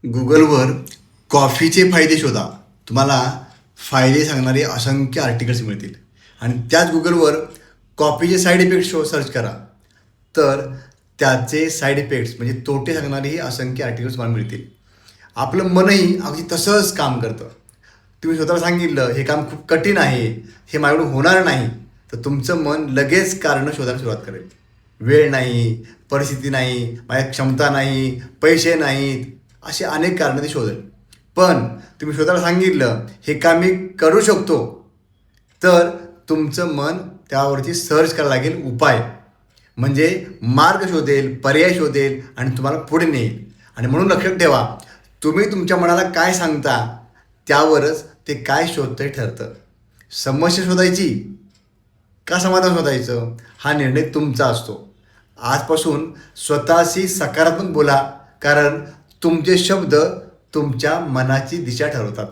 गुगलवर कॉफीचे फायदे शोधा. तुम्हाला फायदे सांगणारे असंख्य आर्टिकल्स मिळतील. आणि त्याच गुगलवर कॉफीचे साईड इफेक्ट्स सर्च करा, तर त्याचे साईड इफेक्ट्स म्हणजे तोटे सांगणारेही असंख्य आर्टिकल्स तुम्हाला मिळतील. आपलं मनही अगदी तसंच काम करतं. तुम्ही स्वतःला सांगितलं हे काम खूप कठीण आहे, हे माझ्याकडून होणार नाही, तर तुमचं मन लगेच कारणं शोधायला सुरुवात करेल. वेळ नाही, परिस्थिती नाही, माझ्या क्षमता नाही, पैसे नाहीत, असे अनेक कारणं ते शोधेल. पण तुम्ही स्वतःला सांगितलं हे काम मी करू शकतो, तर तुमचं मन त्यावरती सर्च करायला लागेल उपाय, म्हणजे मार्ग शोधेल, पर्याय शोधेल आणि तुम्हाला पुढे नेईल. आणि म्हणून लक्षात ठेवा, तुम्ही तुमच्या मनाला काय सांगता त्यावरच ते काय शोधतंय ठरतं. समस्या शोधायची का समाधान शोधायचं हा निर्णय तुमचा असतो. आजपासून स्वतःशी सकारात्मक बोला, कारण तुमचे शब्द तुमच्या मनाची दिशा ठरवतात.